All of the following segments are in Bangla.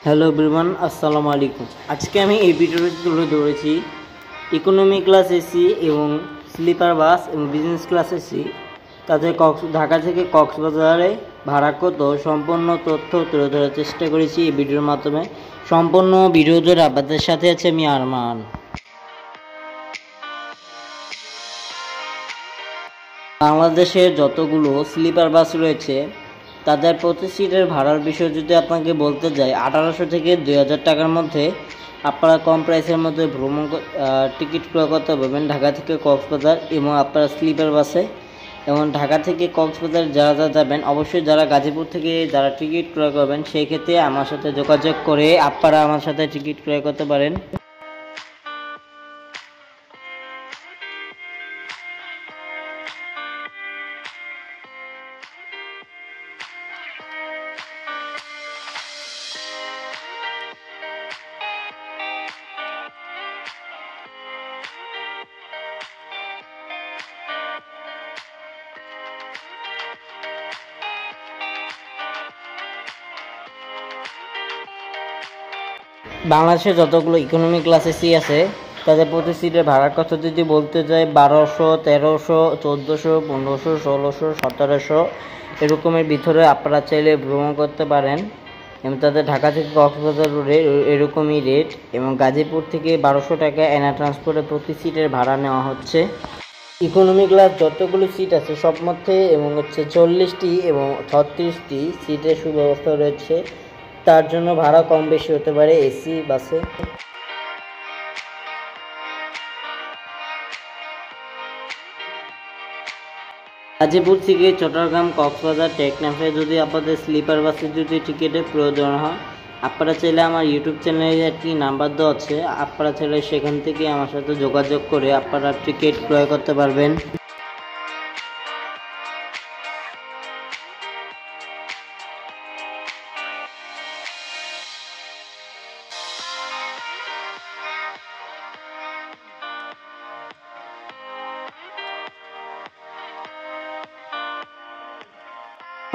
হ্যালো এভরিওয়ান, আসসালামু আলাইকুম। আজকে আমি এই ভিডিওতে তুলে ধরেছি ইকোনমি ক্লাস এসি এবং স্লিপার বাস এবং বিজনেস ক্লাস এসি তাদের ঢাকা থেকে কক্সবাজারে ভাড়া কত সম্পূর্ণ তথ্য তুলে ধরার চেষ্টা করেছি এই ভিডিওর মাধ্যমে। সম্পূর্ণ ভিডিও ধরে আপনাদের সাথে আছে আমি আরমান। বাংলাদেশের যতগুলো স্লিপার বাস রয়েছে তাদের প্রতি সিটের ভাড়ার বিষয় যদি আপনাকে বলতে যাই, 1800 থেকে 2000 টাকার মধ্যে আপনারা কম প্রাইসের মধ্যে টিকিট ক্রয় করতে পারবেন ঢাকা থেকে কক্সবাজার। এবং আপনারা স্লিপার বাসে এবং ঢাকা থেকে কক্সবাজার যারা যাবেন, অবশ্যই যারা গাজীপুর থেকে যারা টিকিট ক্রয় করবেন সেই ক্ষেত্রে আমার সাথে যোগাযোগ করে আপনারা আমার সাথে টিকিট ক্রয় করতে পারেন। বাংলাদেশে যতগুলো ইকোনমি ক্লাস এসি আছে তাদের প্রতি সিটের ভাড়ার কথা যদি বলতে যাই, 1200, 1300, 1400, 1500, 1600, 1700 এরকমের ভিতরে আপনারা চাইলে ভ্রমণ করতে পারেন। এবং তাদের ঢাকা থেকে কক্সবাজার রোডে এরকমই রেট। এবং গাজীপুর থেকে 1200 টাকা এনা ট্রান্সপোর্টে প্রতি সিটের ভাড়া নেওয়া হচ্ছে। ইকোনমি ক্লাস যতগুলো সিট আছে সব মধ্যে এবং 40টি এবং 36টি সিটের সুব্যবস্থা রয়েছে, তার জন্য ভাড়া কম বেশি হতে পারে এসি বাসে। গাজীপুর থেকে চট্টগ্রাম, কক্সবাজার, টেকনাফে যদি আপনাদের স্লিপার বাসে যদি টিকিটের প্রয়োজন হয়, আপনারা চাইলে আমার ইউটিউব চ্যানেলে একটি নাম্বার দেওয়া আছে, আপনারা চাইলে সেখান থেকে আমার সাথে যোগাযোগ করে আপনারা টিকিট ক্রয় করতে পারবেন।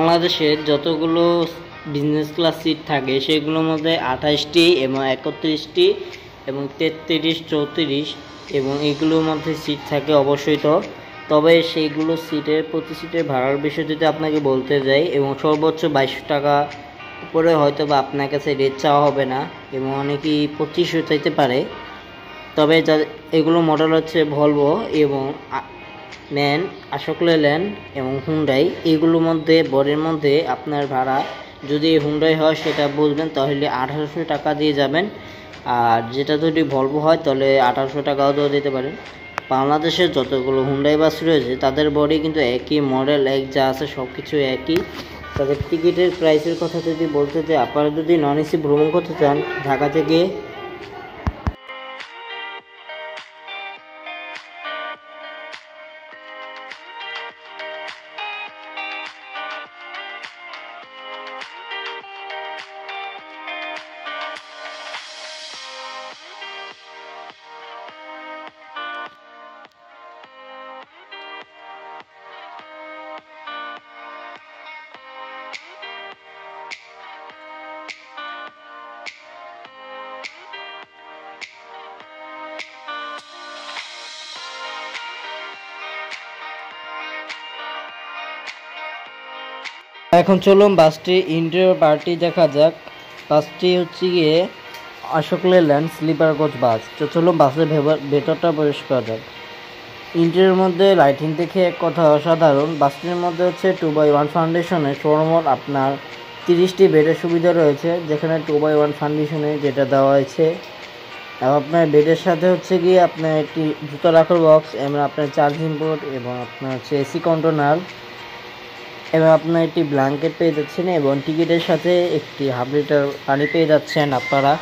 বাংলাদেশের যতগুলো বিজনেস ক্লাস সিট থাকে সেগুলোর মধ্যে 28টি এবং 31টি এবং 33, 34 এবং এগুলোর মধ্যে সিট থাকে অবশ্যই। তবে সেইগুলো সিটের প্রতি সিটের ভাড়ার বিষয় যদি আপনাকে বলতে যাই, এবং সর্বোচ্চ 22 টাকা উপরে হয়তো বা আপনার কাছে রেট চাওয়া হবে না এবং অনেকেই 2500 চাইতে পারে। তবে এগুলো মডেল হচ্ছে ভলভো এবং ম্যান, অশোক লেল্যান্ড এবং হুন্ডাই। এগুলোর মধ্যে বডির মধ্যে আপনার ভাড়া যদি হুন্ডাই হয় সেটা বুঝবেন তাহলে 1800 টাকা দিয়ে যাবেন, আর যেটা যদি ভলভো হয় তাহলে 1800 টাকাও দিয়ে দিতে পারেন। বাংলাদেশের যতগুলো হুন্ডাই বাস রয়েছে তাদের বডি কিন্তু একই, মডেল এক যা আছে সব কিছু একই। তাদের টিকিটের প্রাইসের কথা যদি বলতে চাই, আপনারা যদি নন এসি ভ্রমণ করতে চান ঢাকা থেকে, এখন চলুন বাসটির ইন্টেরিয়র পার্টি দেখা যাক। বাসটি হচ্ছে গিয়ে Ashok Leyland sleeper coach bus. তো চলুন বাসের ভেতরটা প্রবেশ করা যাক। ইন্টেরিয়র মধ্যে লাইটিং দেখে এক কথা অসাধারণ। বাসটির মধ্যে 2x1 ফাউন্ডেশনে সর্বমোট আপনার 30টি বেডের সুবিধা রয়েছে, যেখানে 2x1 ফাউন্ডেশনে যেটা দেওয়া হয়েছে। এবং আপনার বেডের সাথে গিয়ে আপনার একটি জুতো রাখার বক্স এবং আপনার চার্জিং পোর্ট এবং আপনার এসি কন্ট্রোলার এবং আপনার একটি ব্ল্যাঙ্কেট পেয়ে যাচ্ছেন এবং টিকিটের সাথে একটি হাফ লিটার পানি পেয়ে যাচ্ছেন আপনারা।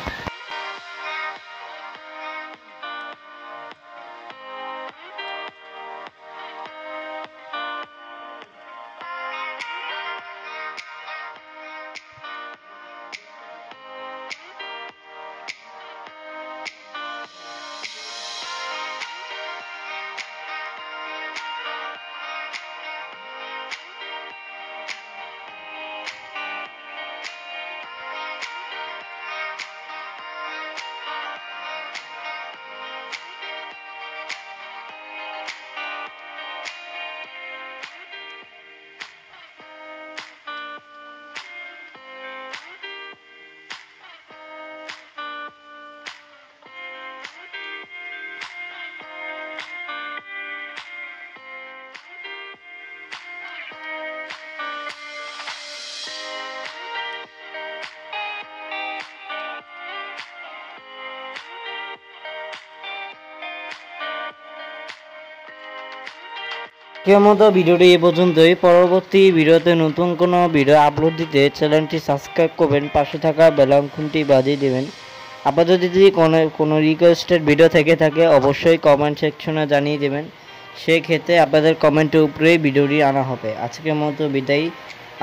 আজকের মতো ভিডিওটি এ পর্যন্তই। পরবর্তী ভিডিওতে নতুন কোনো ভিডিও আপলোড দিতে চ্যানেলটি সাবস্ক্রাইব করবেন, পাশে থাকা বেল আইকনটি বাজিয়ে দেবেন। আপনাদের যদি কোনো রিকোয়েস্টেড ভিডিও থেকে থাকে অবশ্যই কমেন্ট সেকশনে জানিয়ে দেবেন, সেক্ষেত্রে আপনাদের কমেন্টের উপরেই ভিডিওটি আনা হবে। আজকের মতো বিদায়,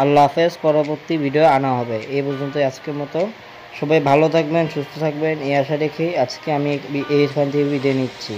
আল্লাহ হাফেজ। পরবর্তী ভিডিও আনা হবে। এই পর্যন্তই আজকের মতো। সবাই ভালো থাকবেন, সুস্থ থাকবেন এই আশা রেখেই আজকে আমি এইখান থেকে বিদায় নিচ্ছি।